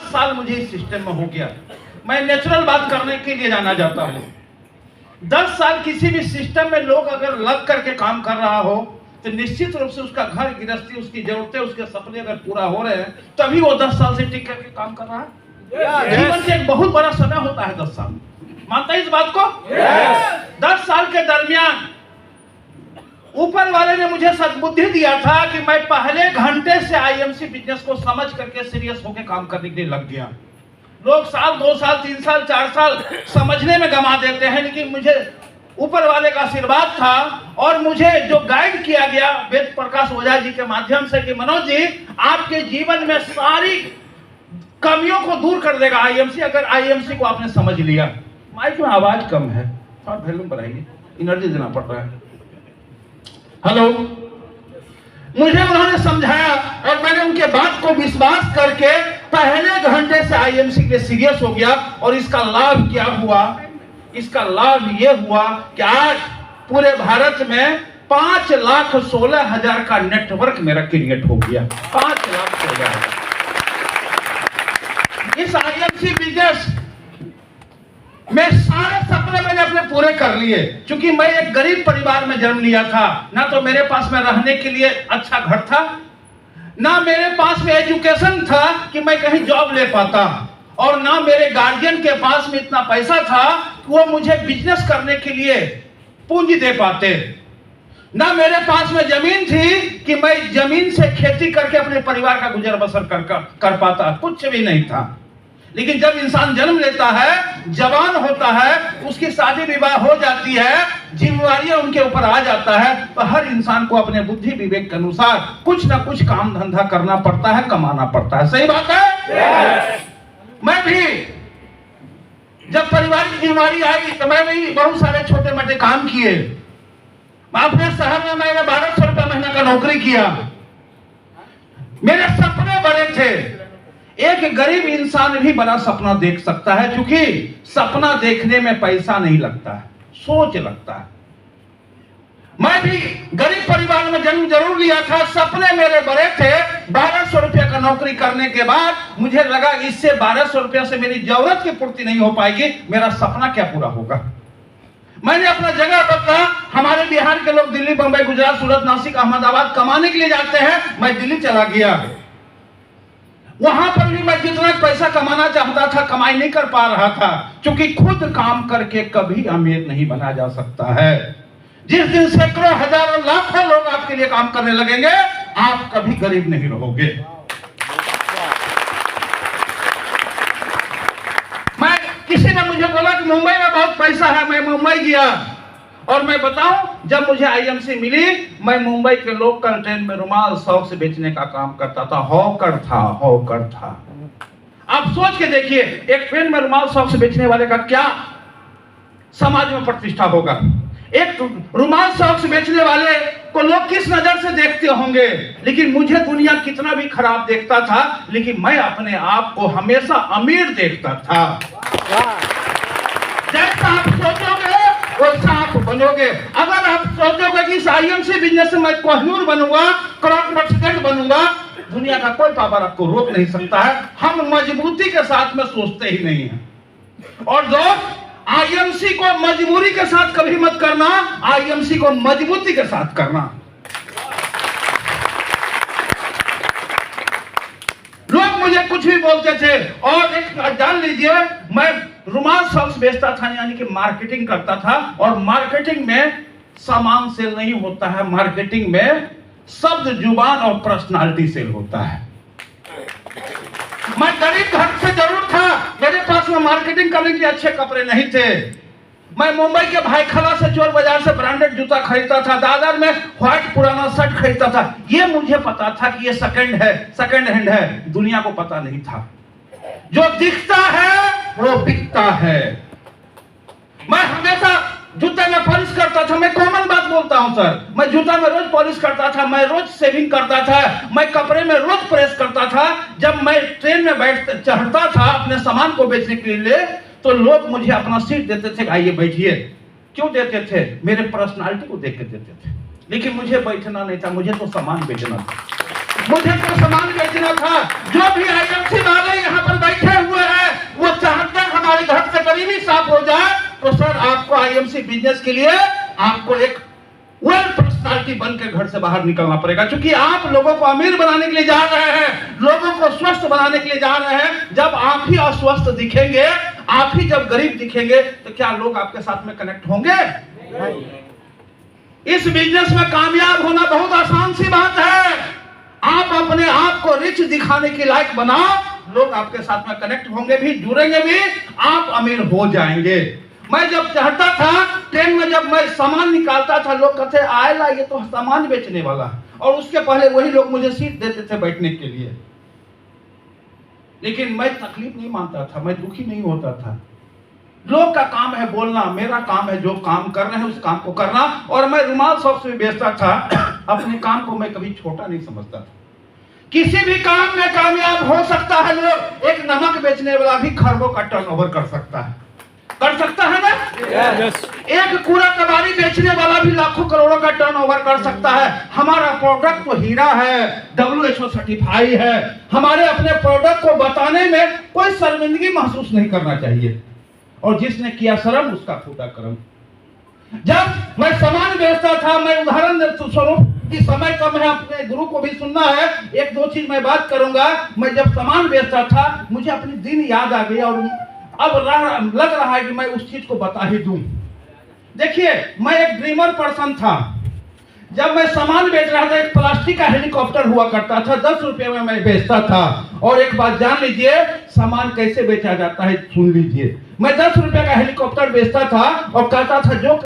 साल मुझे इस सिस्टम में हो गया। मैं नेचुरल बात करने के लिए जाना जाता हूँ। 10 साल किसी भी सिस्टम में लोग अगर लग करके काम कर रहा हो तो निश्चित रूप से उसका घर गृहस्थी, उसकी जरूरतें, उसके सपने अगर पूरा हो रहे हैं तभी वो 10 साल से टिक करके काम कर रहा है। जीवन का एक बहुत बड़ा समय होता है 10 साल। मानता है इस बात को? 10 साल के दरमियान ऊपर वाले ने मुझे सद्बुद्धि दिया था कि मैं पहले घंटे से आईएमसी बिजनेस को समझ करके सीरियस होकर काम करने के लिए लग गया। लोग साल, 2 साल, 3 साल, 4 साल समझने में गंवा देते हैं, लेकिन मुझे ऊपर वाले का आशीर्वाद था और मुझे जो गाइड किया गया वेद प्रकाश ओझा जी के माध्यम से कि मनोज जी आपके जीवन में सारी कमियों को दूर कर देगा आईएमसी, अगर आईएमसी को आपने समझ लिया। माइक में आवाज कम है, थोड़ा वॉल्यूम बढ़ाइए, एनर्जी देना पड़ रहा है। हेलो, मुझे उन्होंने समझाया और मैंने उनके बात को विश्वास करके पहले घंटे से आईएमसी के सीरियस हो गया। और इसका लाभ क्या हुआ? इसका लाभ यह हुआ कि आज पूरे भारत में 5,16,000 का नेटवर्क मेरा क्रिएट हो गया। 5,16,000। इस आईएमसी बिजनेस मैं सारे सपने मैंने अपने पूरे कर लिए। क्योंकि मैं एक गरीब परिवार में जन्म लिया था, ना तो मेरे पास में रहने के लिए अच्छा घर था, ना मेरे पास में एजुकेशन था कि मैं कहीं जॉब ले पाता, और ना मेरे गार्जियन के पास में इतना पैसा था कि वो मुझे बिजनेस करने के लिए पूंजी दे पाते, ना मेरे पास में जमीन थी कि मैं जमीन से खेती करके अपने परिवार का गुजर बसर कर पाता। कुछ भी नहीं था। लेकिन जब इंसान जन्म लेता है, जवान होता है, उसकी शादी विवाह हो जाती है, जिम्मेवारियां उनके ऊपर आ जाता है, तो हर इंसान को अपने बुद्धि विवेक के अनुसार कुछ ना कुछ काम धंधा करना पड़ता है, कमाना पड़ता है। सही बात है? मैं भी जब परिवार की जिम्मेवारी आई तो मैं भी बहुत सारे छोटे मोटे काम किए। अपने शहर में मैंने 1200 रुपया महीना का नौकरी किया। मेरे सपने बड़े थे। एक गरीब इंसान भी बड़ा सपना देख सकता है, क्योंकि सपना देखने में पैसा नहीं लगता है, सोच लगता है। मैं भी गरीब परिवार में जन्म जरूर लिया था, सपने मेरे बड़े थे। 1200 रुपया का नौकरी करने के बाद मुझे लगा इससे 1200 रुपया से मेरी जरूरत की पूर्ति नहीं हो पाएगी, मेरा सपना क्या पूरा होगा। मैंने अपना जगह बदला। हमारे बिहार के लोग दिल्ली, बंबई, गुजरात, सूरत, नासिक, अहमदाबाद कमाने के लिए जाते हैं। मैं दिल्ली चला गया। वहां पर भी मैं जितना पैसा कमाना चाहता था कमाई नहीं कर पा रहा था, क्योंकि खुद काम करके कभी अमीर नहीं बना जा सकता है। जिस दिन सैकड़ों, हजारों, लाखों लोग आपके लिए काम करने लगेंगे, आप कभी गरीब नहीं रहोगे। मैं किसी ने मुझे बोला कि मुंबई में बहुत पैसा है, मैं मुंबई गया और मैं बताऊं, जब मुझे आईएमसी मिली, मैं मुंबई के लोकल ट्रेन में रुमाल सॉक्स बेचने का काम करता था। हॉकर था। आप सोच के देखिए, एक ट्रेन में रुमाल सॉक्स बेचने वाले का क्या समाज में प्रतिष्ठा होगा। एक रुमाल सॉक्स बेचने वाले को लोग किस नजर से देखते होंगे। लेकिन मुझे दुनिया कितना भी खराब देखता था, लेकिन मैं अपने आप को हमेशा अमीर देखता था। जैसा आप सोचोगे वैसा आप बनोगे। अगर आप सोचोगे कि इस आईएमसी बिजनेस से मैं कोहिनूर बनूंगा, करोड़पति बनूंगा, दुनिया का कोई पावर आपको रोक नहीं सकता है। हम मजबूती के साथ में सोचते ही नहीं है। और दोस्त, आईएमसी को मजबूरी के साथ कभी मत करना, आईएमसी को मजबूती के साथ करना। लोग मुझे कुछ भी बोलते थे। और एक जान लीजिए, मैं रुमाल सॉक्स बेचता था, यानी कि मार्केटिंग करता था। और मार्केटिंग में सामान सेल नहीं होता है, मार्केटिंग में शब्द, जुबान और पर्सनालिटी सेल होता है। मैं गरीब घर से जरूर था, मेरे पास में मार्केटिंग करने के अच्छे कपड़े नहीं थे। मैं मुंबई के भाईखला से, चोर बाजार से ब्रांडेड जूता खरीदता था। दादर में व्हाइट पुराना शर्ट खरीदता था। ये मुझे पता था कि ये सेकंड हैंड है, दुनिया को पता नहीं था। जो दिखता है वो बिकता है। मैं हमेशा जूते में पॉलिश करता था। मैं कॉमन बात बोलता हूं सर, मैं जूता में रोज पॉलिश करता था, मैं रोज सेविंग करता था, मैं कपड़े में रोज प्रेस करता था। जब मैं ट्रेन में चढ़ता था अपने सामान को बेचने के लिए, तो लोग मुझे अपना सीट देते थे, आइए बैठिए। क्यों देते थे? मेरे पर्सनालिटी को देख के देते थे। लेकिन मुझे बैठना नहीं था, मुझे तो सामान बेचना था। जो भी आईएमसी वाले यहाँ पर बैठे किसी बिजनेस के लिए आपको एक वेल पर्सनालिटी बन के घर से बाहर निकलना पड़ेगा, क्योंकि आप लोगों को अमीर बनाने के लिए जा रहे हैं, लोगों को स्वस्थ बनाने के लिए जा रहे हैं। जब आप ही अस्वस्थ दिखेंगे, आप ही जब गरीब दिखेंगे, तो क्या लोग आपके साथ में कनेक्ट होंगे? इस बिजनेस में कामयाब होना बहुत आसान सी बात है। आप अपने आप को रिच दिखाने के लायक बनाओ, लोग आपके साथ में कनेक्ट होंगे भी, जुड़ेंगे भी, आप अमीर हो जाएंगे। मैं जब चढ़ता था ट्रेन में, जब मैं सामान निकालता था, लोग कहते आएला ये तो सामान बेचने वाला है, और उसके पहले वही लोग मुझे सीट देते थे बैठने के लिए। लेकिन मैं तकलीफ नहीं मानता था, मैं दुखी नहीं होता था। लोग का काम है बोलना, मेरा काम है जो काम कर रहे हैं उस काम को करना। और मैं रुमाल सॉक्स भी बेचता था। अपने काम को मैं कभी छोटा नहीं समझता था। किसी भी काम में कामयाब हो सकता है लोग। एक नमक बेचने वाला भी खरबों का टर्नओवर कर सकता है, कर सकता है ना? yes. एक कूड़ा कबाड़ी बेचने वाला भी लाखों करोड़ों का टर्नओवर कर सकता है। हमारा प्रोडक्ट तो हीरा है, WHO सर्टिफाई है। हमारे अपने प्रोडक्ट को बताने में कोई शर्मिंदगी महसूस नहीं करना चाहिए, और जिसने किया शर्म उसका फूटा कर्म। जब मैं सामान बेचता था, मैं उदाहरण स्वरूप कि समय कम है, अपने गुरु को भी सुनना है, एक दो चीज मैं बात करूंगा। मैं जब सामान बेचता था, मुझे अपनी दिन याद आ गई, और अब लग रहा है कि मैं उस चीज को बता ही दूं। देखिए, मैं एक ड्रीमर पर्सन था। जब मैं सामान बेच रहा था, एक प्लास्टिक का हेलीकॉप्टर हुआ करता था, 10 रुपए में मैं बेचता था। और एक बात जान लीजिए, सामान कैसे बेचा जाता है सुन लीजिए। मैं 10 रुपए का हेलीकॉप्टर बेचता था और कहता था जो